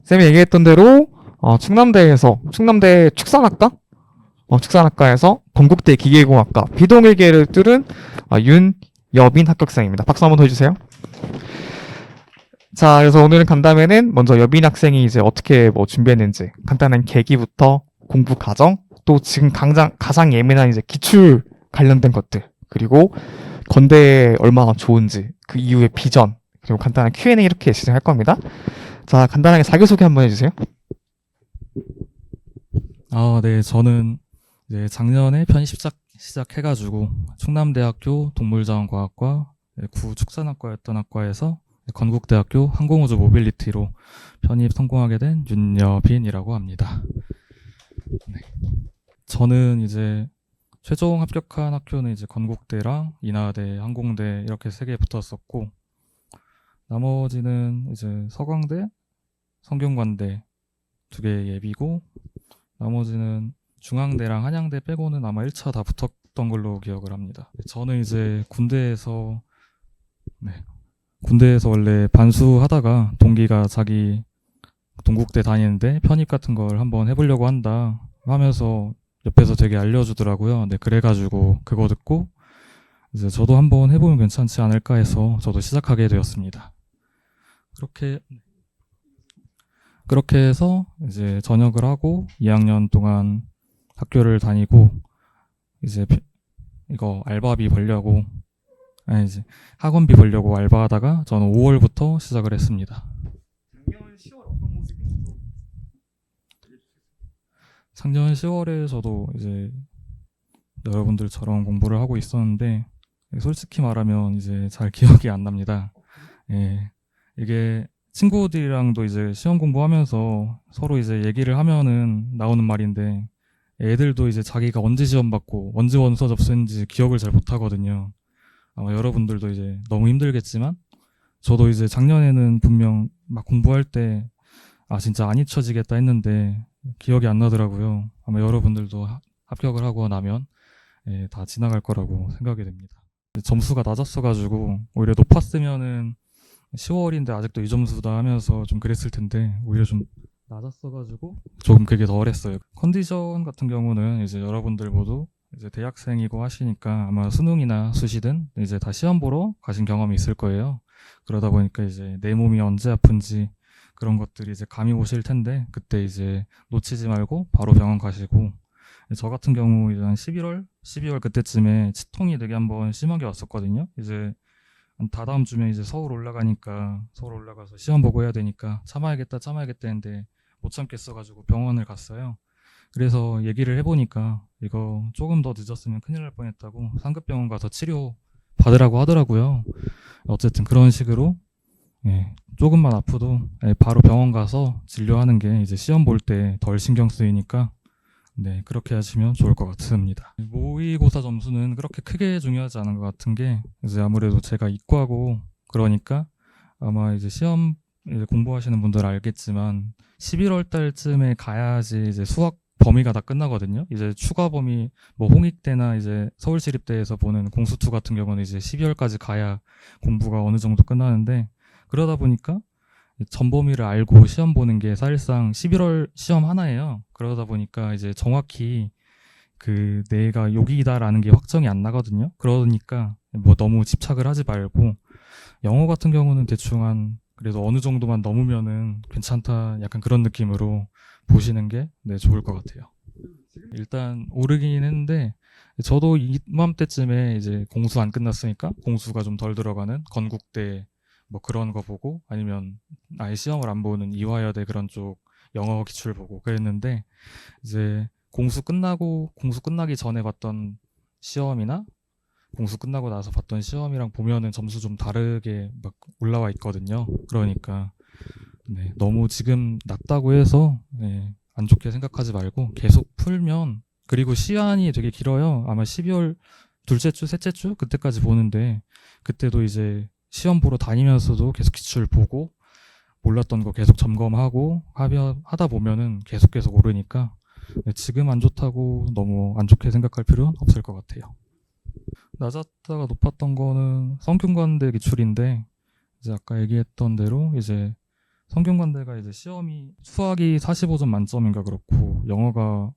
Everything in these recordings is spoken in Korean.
쌤이 얘기했던 대로 충남대 축산학과? 축산학과에서 건국대 기계공학과 비동일계를 뚫은 윤여빈 합격생입니다. 박수 한번 더 해주세요. 자, 그래서 오늘 간담회는 먼저 여빈 학생이 이제 어떻게 준비했는지 간단한 계기부터 공부 과정, 또 지금 가장 예민한 이제 기출 관련된 것들, 그리고 건대에 얼마나 좋은지, 그 이후의 비전, 그리고 간단한 Q&A 이렇게 진행할 겁니다. 자, 간단하게 자기소개 한번 해주세요. 네, 저는 이제 작년에 편입 시작해가지고 충남대학교 동물자원과학과 구축산학과였던 학과에서 건국대학교 항공우주 모빌리티로 편입 성공하게 된 윤여빈이라고 합니다. 네. 저는 이제 최종 합격한 학교는 이제 건국대랑 인하대, 항공대 이렇게 3개 붙었었고, 나머지는 이제 서강대, 성균관대 2개 예비고, 나머지는 중앙대랑 한양대 빼고는 아마 1차 다 붙었던 걸로 기억을 합니다. 저는 이제 군대에서 원래 반수하다가 동기가 자기 동국대 다니는데 편입 같은 걸 한번 해보려고 한다 하면서 옆에서 되게 알려주더라고요. 네, 그래가지고 그거 듣고 이제 저도 한번 해보면 괜찮지 않을까 해서 저도 시작하게 되었습니다. 그렇게 해서 이제 전역을 하고 2학년 동안 학교를 다니고 이제 이거 알바비 벌려고 이제 학원비 벌려고 알바하다가 저는 5월부터 시작을 했습니다. 작년 10월 어떤 모습인지 좀 작년 10월에 저도 이제 여러분들처럼 공부를 하고 있었는데 솔직히 말하면 이제 잘 기억이 안 납니다. 예, 이게 친구들이랑도 이제 시험 공부하면서 서로 이제 얘기를 하면은 나오는 말인데 애들도 이제 자기가 언제 시험 받고 언제 원서 접수했는지 기억을 잘 못하거든요. 아마 여러분들도 이제 너무 힘들겠지만 저도 이제 작년에는 분명 막 공부할 때 진짜 안 잊혀지겠다 했는데 기억이 안 나더라고요. 아마 여러분들도 합격을 하고 나면 다 지나갈 거라고 생각이 됩니다. 점수가 낮았어가지고 오히려 높았으면은 10월인데 아직도 이 점수다 하면서 좀 그랬을 텐데 오히려 좀 낮았어가지고 조금 그게 덜했어요. 컨디션 같은 경우는 이제 여러분들 모두 이제 대학생이고 하시니까 아마 수능이나 수시든 이제 다 시험 보러 가신 경험이 있을 거예요. 그러다 보니까 이제 내 몸이 언제 아픈지 그런 것들이 이제 감이 오실 텐데 그때 이제 놓치지 말고 바로 병원 가시고, 저 같은 경우 이제 한 11월, 12월 그때쯤에 치통이 되게 한번 심하게 왔었거든요. 이제 다다음 주면 이제 서울 올라가서 시험 보고 해야 되니까 참아야겠다 했는데 못 참겠어가지고 병원을 갔어요. 그래서 얘기를 해보니까 이거 조금 더 늦었으면 큰일 날 뻔했다고 상급병원 가서 치료 받으라고 하더라고요. 어쨌든 그런 식으로 조금만 아프도 바로 병원 가서 진료하는 게 이제 시험 볼 때 덜 신경 쓰이니까 그렇게 하시면 좋을 것 같습니다. 모의고사 점수는 그렇게 크게 중요하지 않은 것 같은 게 이제 아무래도 제가 이과고 그러니까 아마 이제 시험 이제 공부하시는 분들 알겠지만 11월 달쯤에 가야지 이제 수학 범위가 다 끝나거든요. 이제 추가 범위 홍익대나 이제 서울시립대에서 보는 공수2 같은 경우는 이제 12월까지 가야 공부가 어느 정도 끝나는데, 그러다 보니까 전 범위를 알고 시험 보는 게 사실상 11월 시험 하나예요. 그러다 보니까 이제 정확히 그 내가 여기다라는 게 확정이 안 나거든요. 그러니까 너무 집착을 하지 말고 영어 같은 경우는 대충 그래도 어느 정도만 넘으면은 괜찮다 약간 그런 느낌으로 보시는 게 좋을 것 같아요. 일단 오르긴 했는데 저도 이맘때쯤에 이제 공수 안 끝났으니까 공수가 좀 덜 들어가는 건국대 그런 거 보고 아니면 아예 시험을 안 보는 이화여대 그런 쪽 영어 기출 보고 그랬는데, 이제 공수 끝나기 전에 봤던 시험이나 공수 끝나고 나서 봤던 시험이랑 보면은 점수 좀 다르게 올라와 있거든요. 그러니까 너무 지금 낮다고 해서 안 좋게 생각하지 말고 계속 풀면, 그리고 시간이 되게 길어요. 아마 12월 둘째 주, 셋째 주 그때까지 보는데 그때도 이제 시험 보러 다니면서도 계속 기출 보고 몰랐던 거 계속 점검하고 하다 보면은 계속 오르니까 지금 안 좋다고 너무 안 좋게 생각할 필요는 없을 것 같아요. 낮았다가 높았던 거는 성균관대 기출인데 이제 아까 얘기했던 대로 이제 성균관대가 이제 시험이 수학이 45점 만점인가 그렇고 영어가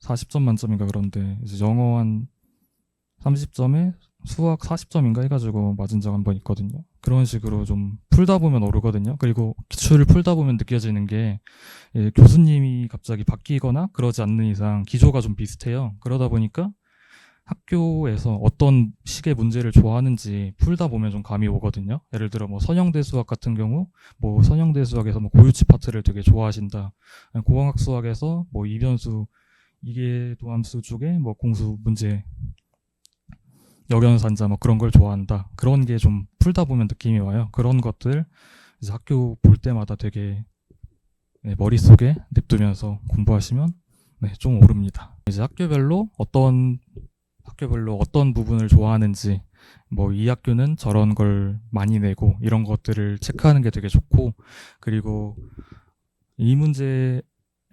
40점 만점인가 그런데 이제 영어 한 30점에 수학 40점인가 해가지고 맞은 적 한 번 있거든요. 그런 식으로 좀 풀다 보면 오르거든요. 그리고 기출을 풀다 보면 느껴지는 게 교수님이 갑자기 바뀌거나 그러지 않는 이상 기조가 좀 비슷해요. 그러다 보니까 학교에서 어떤 식의 문제를 좋아하는지 풀다 보면 좀 감이 오거든요. 예를 들어 뭐 선형대 수학 같은 경우 뭐 선형대 수학에서 뭐 고유치 파트를 되게 좋아하신다. 고항학 수학에서 뭐 이변수 이계도함수 쪽에 뭐 공수 문제 역연산자 뭐 그런 걸 좋아한다. 그런 게 좀 풀다 보면 느낌이 와요. 그런 것들 이제 학교 볼 때마다 되게 머릿속에 냅두면서 공부하시면 좀 오릅니다. 이제 학교별로 어떤 부분을 좋아하는지 뭐 이 학교는 저런 걸 많이 내고 이런 것들을 체크하는 게 되게 좋고 그리고 이 문제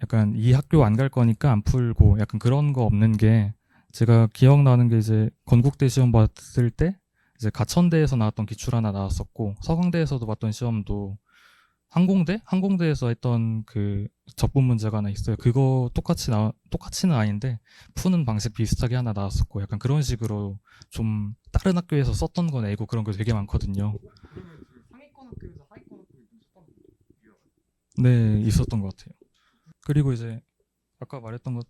약간 이 학교 안 갈 거니까 안 풀고 약간 그런 거 없는 게 제가 기억나는 게 이제 건국대 시험 봤을 때 이제 가천대에서 나왔던 기출 하나 나왔었고 서강대에서도 봤던 시험도 항공대에서 했던 그 적분 문제가 하나 있어요. 그거 똑같이는 아닌데 푸는 방식 비슷하게 하나 나왔었고 약간 그런 식으로 좀 다른 학교에서 썼던 거 내고 그런 거 되게 많거든요. 그러면 그 상위권 학교에서 하위권 학교에 좀 썼던 네, 있었던 것 같아요. 그리고 이제 아까 말했던 것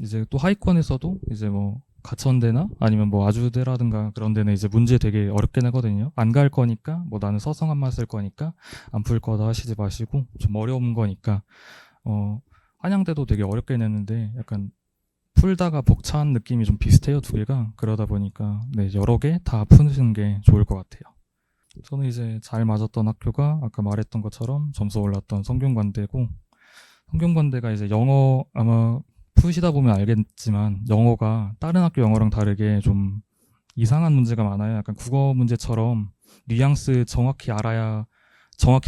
이제 또 하위권에서도 이제 뭐 가천대나 아니면 뭐 아주대라든가 그런 데는 이제 문제 되게 어렵게 내거든요. 안 갈 거니까 뭐 나는 서성한만 쓸 거니까 안 풀 거다 하시지 마시고 좀 어려운 거니까 한양대도 되게 어렵게 내는데 약간 풀다가 벅찬 느낌이 좀 비슷해요, 두 개가. 그러다 보니까 여러 개 다 푸는 게 좋을 것 같아요. 저는 이제 잘 맞았던 학교가 아까 말했던 것처럼 점수 올랐던 성균관대고 성균관대가 이제 영어 아마 푸시다 보면 알겠지만 영어가 다른 학교 영어랑 다르게 좀 이상한 문제가 많아요. 약간 국어 문제처럼 뉘앙스 정확히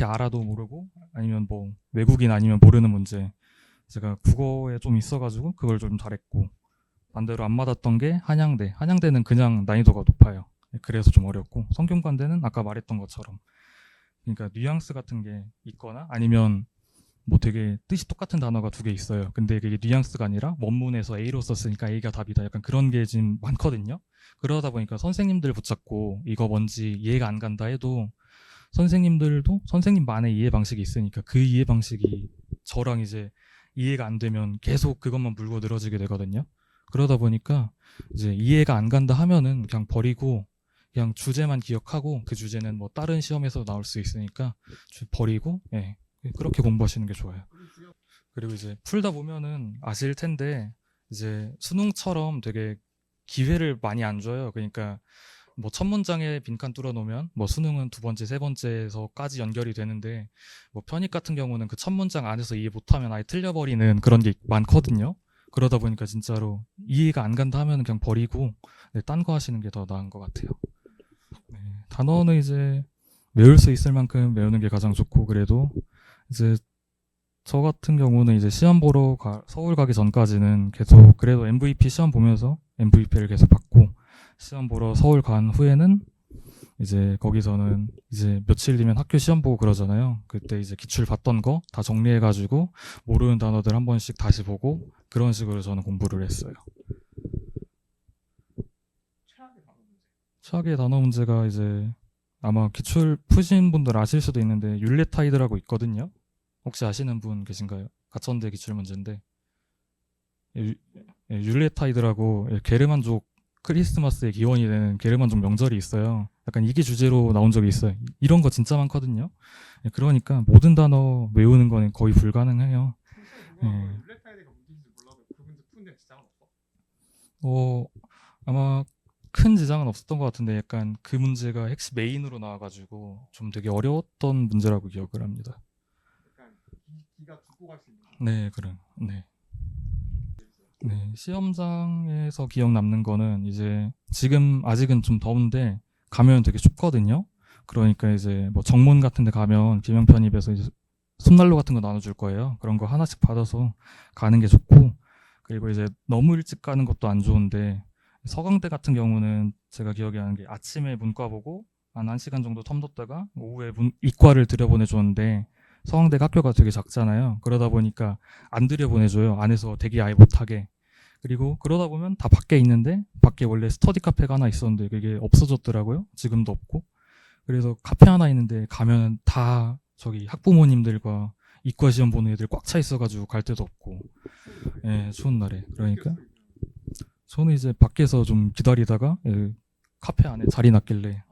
알아도 모르고 아니면 뭐 외국인 아니면 모르는 문제. 제가 국어에 좀 있어가지고 그걸 좀 잘했고 반대로 안 맞았던 게 한양대. 한양대는 그냥 난이도가 높아요. 그래서 좀 어렵고 성균관대는 아까 말했던 것처럼 그러니까 뉘앙스 같은 게 있거나 아니면 뭐 되게 뜻이 똑같은 단어가 두 개 있어요. 근데 그게 뉘앙스가 아니라 원문에서 A로 썼으니까 A가 답이다. 약간 그런 게 지금 많거든요. 그러다 보니까 선생님들 붙잡고 이거 뭔지 이해가 안 간다 해도 선생님들도 선생님만의 이해 방식이 있으니까 그 이해 방식이 저랑 이제 이해가 안 되면 계속 그것만 물고 늘어지게 되거든요. 그러다 보니까 이제 이해가 안 간다 하면은 그냥 버리고 그냥 주제만 기억하고 그 주제는 뭐 다른 시험에서 나올 수 있으니까 버리고 그렇게 공부하시는 게 좋아요. 그리고 이제 풀다 보면은 아실 텐데 이제 수능처럼 되게 기회를 많이 안 줘요. 그러니까 뭐 첫 문장에 빈칸 뚫어 놓으면 뭐 수능은 두 번째, 세 번째에서까지 연결이 되는데 뭐 편입 같은 경우는 그 첫 문장 안에서 이해 못하면 아예 틀려버리는 그런 게 많거든요. 그러다 보니까 진짜로 이해가 안 간다 하면 그냥 버리고 딴 거 하시는 게 더 나은 것 같아요. 단어는 이제 외울 수 있을 만큼 외우는 게 가장 좋고 그래도 이제 저 같은 경우는 이제 시험 보러 서울 가기 전까지는 계속 그래도 MVP 시험 보면서 MVP를 계속 받고 시험 보러 서울 간 후에는 이제 거기서는 이제 며칠 뒤면 학교 시험 보고 그러잖아요. 그때 이제 기출 봤던 거 다 정리해가지고 모르는 단어들 한 번씩 다시 보고 그런 식으로 저는 공부를 했어요. 최악의 단어 문제가 이제 아마 기출 푸신 분들 아실 수도 있는데 율레타이드라고 있거든요. 혹시 아시는 분 계신가요? 가천대 기출 문제인데 율레타이드라고 게르만족 크리스마스의 기원이 되는 게르만족 명절이 있어요. 약간 이게 주제로 나온 적이 있어요. 이런 거 진짜 많거든요. 그러니까 모든 단어 외우는 거는 거의 불가능해요. 율레타이드가 문제인지 몰라도 그 문제 푸는데 지장은 없어? 아마 큰 지장은 없었던 것 같은데 약간 그 문제가 핵심 메인으로 나와가지고 좀 되게 어려웠던 문제라고 기억을 합니다. 약간 기가 죽고 갈 수 있는. 네, 그래. 네, 시험장에서 기억 남는 거는 이제 지금 아직은 좀 더운데 가면 되게 춥거든요. 그러니까 이제 뭐 정문 같은 데 가면 기명 편입에서 이제 솜난로 같은 거 나눠줄 거예요. 그런 거 하나씩 받아서 가는 게 좋고 그리고 이제 너무 일찍 가는 것도 안 좋은데 서강대 같은 경우는 제가 기억이 나는 게 아침에 문과 보고 한 1시간 정도 텀뒀다가 오후에 이과를 들여보내줬는데 서강대가 학교가 되게 작잖아요. 그러다 보니까 안 들여보내줘요. 안에서 대기 아예 못하게. 그리고 그러다 보면 다 밖에 있는데 밖에 원래 스터디 카페가 하나 있었는데 그게 없어졌더라고요. 지금도 없고. 그래서 카페 하나 있는데 가면 다 저기 학부모님들과 이과 시험 보는 애들 꽉 차 있어가지고 갈 데도 없고. 예, 추운 날에. 그러니까 저는 이제 밖에서 좀 기다리다가 카페 안에 자리 났길래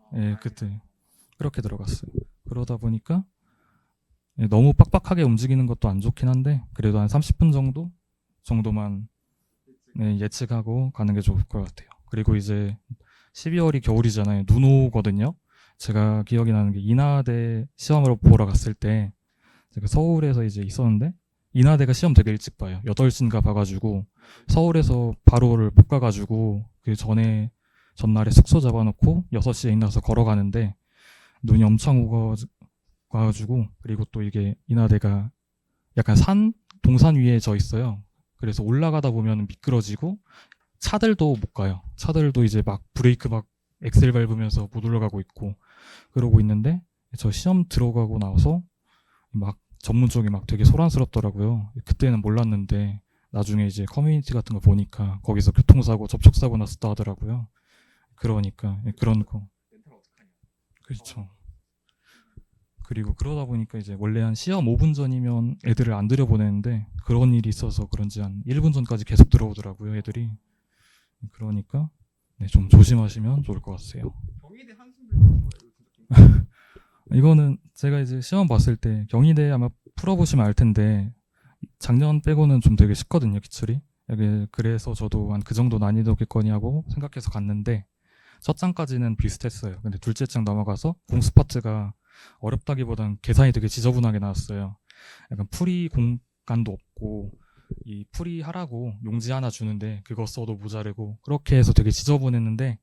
그때 그렇게 들어갔어요. 그러다 보니까 너무 빡빡하게 움직이는 것도 안 좋긴 한데 그래도 한 30분 정도만 예측하고 가는 게 좋을 것 같아요. 그리고 이제 12월이 겨울이잖아요. 눈 오거든요. 제가 기억이 나는 게 인하대 시험을 보러 갔을 때 제가 서울에서 이제 있었는데 인하대가 시험 되게 일찍 봐요. 8시인가 봐가지고 서울에서 바로를 못 가가지고 그 전날에 숙소 잡아놓고 6시에 일어나서 걸어가는데 눈이 엄청 오가지고 그리고 또 이게 인하대가 약간 동산 위에 져 있어요. 그래서 올라가다 보면 미끄러지고 차들도 못 가요. 차들도 이제 막 브레이크 막 엑셀 밟으면서 못 올라가고 있고 그러고 있는데 저 시험 들어가고 나서 막 전문 쪽이 막 되게 소란스럽더라고요. 그때는 몰랐는데 나중에 이제 커뮤니티 같은 거 보니까 거기서 교통사고, 접촉사고 났었다 하더라고요. 그러니까 그런 거. 그렇죠. 그리고 그러다 보니까 이제 원래 한 시험 5분 전이면 애들을 안 들여보내는데 그런 일이 있어서 그런지 한 1분 전까지 계속 들어오더라고요, 애들이. 그러니까 좀 조심하시면 좋을 것 같아요. 경희대 한숨 들고 거예요. 이거는 제가 이제 시험 봤을 때 경희대 아마 풀어보시면 알 텐데 작년 빼고는 좀 되게 쉽거든요, 기출이. 그래서 저도 한 그 정도 난이도겠거니 하고 생각해서 갔는데 첫 장까지는 비슷했어요. 근데 둘째 장 넘어가서 공수 파트가 어렵다기보단 계산이 되게 지저분하게 나왔어요. 약간 풀이 공간도 없고 이 풀이 하라고 용지 하나 주는데 그거 써도 모자르고 그렇게 해서 되게 지저분했는데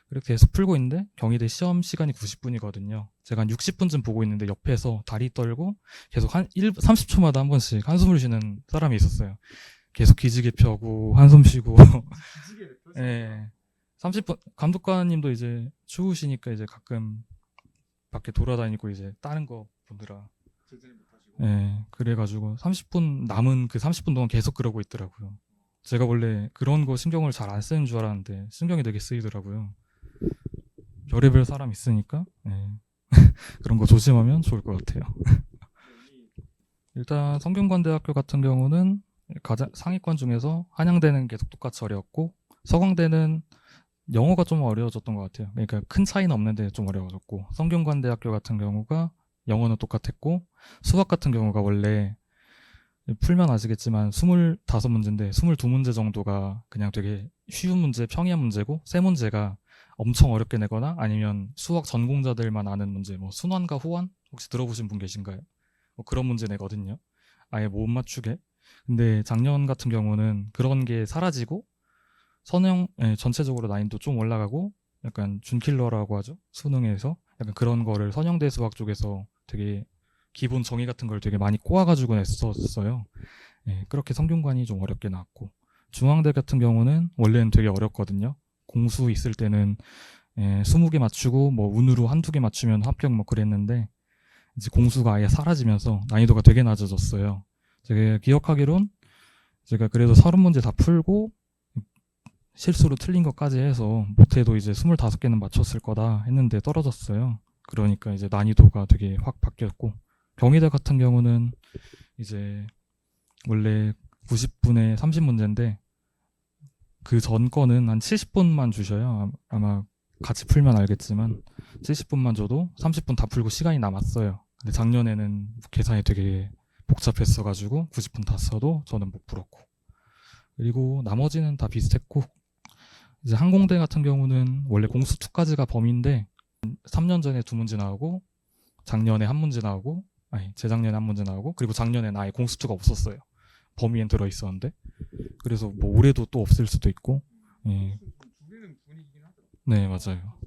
그렇게 해서 풀고 있는데 경희대 시험 시간이 90분이거든요. 제가 한 60분쯤 보고 있는데 옆에서 다리 떨고 계속 30초마다 한 번씩 한숨을 쉬는 사람이 있었어요. 계속 기지개 펴고 한숨 쉬고. 예. 30분 감독관님도 이제 추우시니까 이제 가끔 밖에 돌아다니고 이제 다른 거 보느라. 예. 그래가지고 30분 남은 그 30분 동안 계속 그러고 있더라고요. 제가 원래 그런 거 신경을 잘 안 쓰는 줄 알았는데 신경이 되게 쓰이더라고요. 별의별 사람 있으니까 그런 거 조심하면 좋을 것 같아요. 일단 성균관대학교 같은 경우는 가장 상위권 중에서 한양대는 계속 똑같이 어려웠고 서강대는 영어가 좀 어려워졌던 것 같아요. 그러니까 큰 차이는 없는데 좀 어려워졌고 성균관대학교 같은 경우가 영어는 똑같았고 수학 같은 경우가 원래 풀면 아시겠지만 25문제인데 22문제 정도가 그냥 되게 쉬운 문제, 평이한 문제고 세 문제가 엄청 어렵게 내거나 아니면 수학 전공자들만 아는 문제, 뭐 순환과 호환 혹시 들어보신 분 계신가요? 뭐 그런 문제 내거든요. 아예 못 맞추게. 근데 작년 같은 경우는 그런 게 사라지고 전체적으로 난이도 좀 올라가고 약간 준킬러라고 하죠. 수능에서 약간 그런 거를 선형대 수학 쪽에서 되게 기본 정의 같은 걸 되게 많이 꼬아가지고 냈었어요. 그렇게 성균관이 좀 어렵게 나왔고 중앙대 같은 경우는 원래는 되게 어렵거든요. 공수 있을 때는 20개 맞추고 뭐 운으로 한두 개 맞추면 합격 뭐 그랬는데 이제 공수가 아예 사라지면서 난이도가 되게 낮아졌어요. 제가 기억하기론 제가 그래도 30문제 다 풀고 실수로 틀린 것까지 해서 못해도 이제 25개는 맞췄을 거다 했는데 떨어졌어요. 그러니까 이제 난이도가 되게 확 바뀌었고 경희대 같은 경우는 이제 원래 90분에 30문제인데 그 전 거는 한 70분만 주셔요. 아마 같이 풀면 알겠지만 70분만 줘도 30분 다 풀고 시간이 남았어요. 근데 작년에는 계산이 되게 복잡했어가지고 90분 다 써도 저는 못 풀었고 그리고 나머지는 다 비슷했고 이제 항공대 같은 경우는 원래 공수 2까지가 범위인데 3년 전에 2문제 나오고 작년에 1문제 나오고 아니 재작년에 1문제 나오고 그리고 작년에는 아예 공수 2가 없었어요. 범위엔 들어있었는데 그래서 뭐 올해도 또 없을 수도 있고 네 맞아요.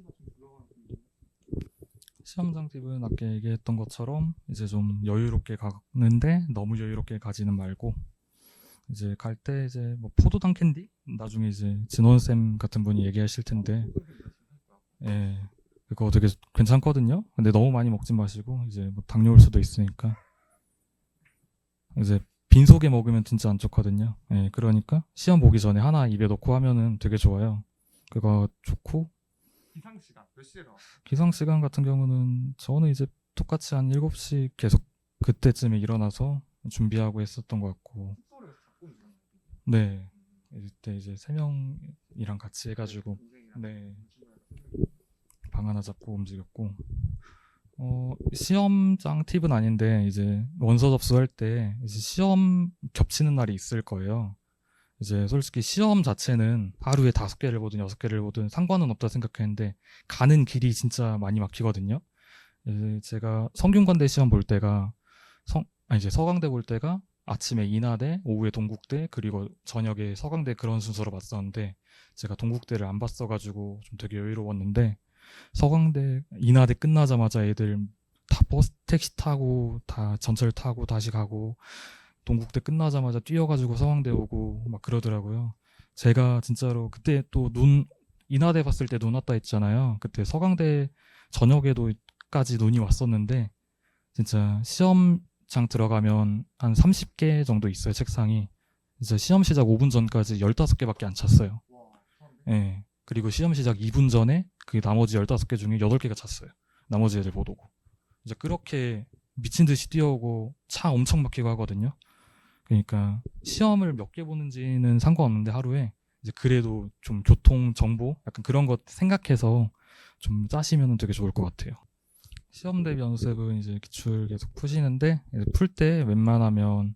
시험장 팁은 아까 얘기했던 것처럼 이제 좀 여유롭게 가는데 너무 여유롭게 가지는 말고 이제 갈 때 이제 뭐 포도당 캔디 나중에 이제 진원쌤 같은 분이 얘기하실 텐데 그거 되게 괜찮거든요. 근데 너무 많이 먹지 마시고 이제 뭐 당뇨 올 수도 있으니까 이제 빈속에 먹으면 진짜 안 좋거든요. 예, 그러니까 시험 보기 전에 하나 입에 넣고 하면은 되게 좋아요. 그거 좋고 기상 시간 몇 시에 나와? 기상 시간 같은 경우는 저는 이제 똑같이 한 7시 계속 그때쯤에 일어나서 준비하고 했었던 것 같고. 숙소를 잡고 움직였나요? 네. 이때 이제 3명이랑 같이 해가지고 네. 방 하나 잡고 움직였고. 시험장 팁은 아닌데 이제 원서 접수할 때 이제 시험 겹치는 날이 있을 거예요. 이제 솔직히 시험 자체는 하루에 5개를 보든 6개를 보든 상관은 없다 생각했는데 가는 길이 진짜 많이 막히거든요. 이제 제가 성균관대 시험 볼 때가 이제 서강대 볼 때가 아침에 인하대, 오후에 동국대, 그리고 저녁에 서강대 그런 순서로 봤었는데 제가 동국대를 안 봤어가지고 좀 되게 여유로웠는데 서강대, 인하대 끝나자마자 애들 다 버스, 택시 타고 다 전철 타고 다시 가고 동국대 끝나자마자 뛰어가지고 서강대 오고 막 그러더라고요. 제가 진짜로 그때 또 인하대 봤을 때 눈 왔다 했잖아요. 그때 서강대 저녁에도까지 눈이 왔었는데 진짜 시험장 들어가면 한 30개 정도 있어요, 책상이. 진짜 시험 시작 5분 전까지 15개밖에 안 찼어요. 예. 그리고 시험 시작 2분 전에 그 나머지 15개 중에 8개가 찼어요. 나머지 애들 못 오고. 이제 그렇게 미친 듯이 뛰어오고 차 엄청 막히고 하거든요. 그러니까 시험을 몇 개 보는지는 상관없는데 하루에 이제 그래도 좀 교통 정보 약간 그런 것 생각해서 좀 짜시면 되게 좋을 것 같아요. 시험 대비 연습은 이제 기출 계속 푸시는데 풀 때 웬만하면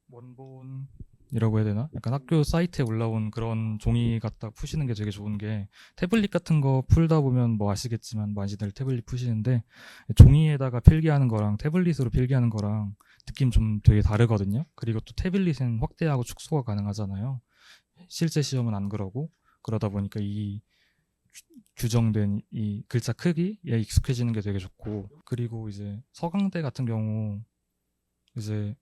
원본이라고 해야 되나? 약간 학교 사이트에 올라온 그런 종이 갖다 푸시는 게 되게 좋은 게 태블릿 같은 거 풀다 보면 뭐 아시겠지만 많이들 태블릿 푸시는데 종이에다가 필기하는 거랑 태블릿으로 필기하는 거랑 느낌 좀 되게 다르거든요. 그리고 또 태블릿은 확대하고 축소가 가능하잖아요. 실제 시험은 안 그러고 그러다 보니까 이 규정된 이 글자 크기에 익숙해지는 게 되게 좋고 그리고 이제 서강대 같은 경우 이제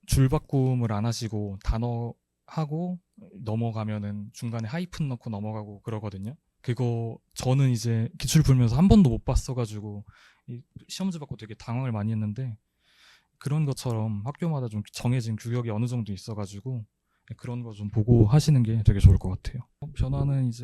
줄 바꿈을 안 하시고 단어 하고 넘어가면은 중간에 하이픈 넣고 넘어가고 그러거든요. 그거 저는 이제 기출 풀면서 한 번도 못 봤어가지고 이 시험지 받고 되게 당황을 많이 했는데 그런 것처럼 학교마다 좀 정해진 규격이 어느 정도 있어가지고 그런 거 좀 보고 하시는 게 되게 좋을 것 같아요. 변화는 이제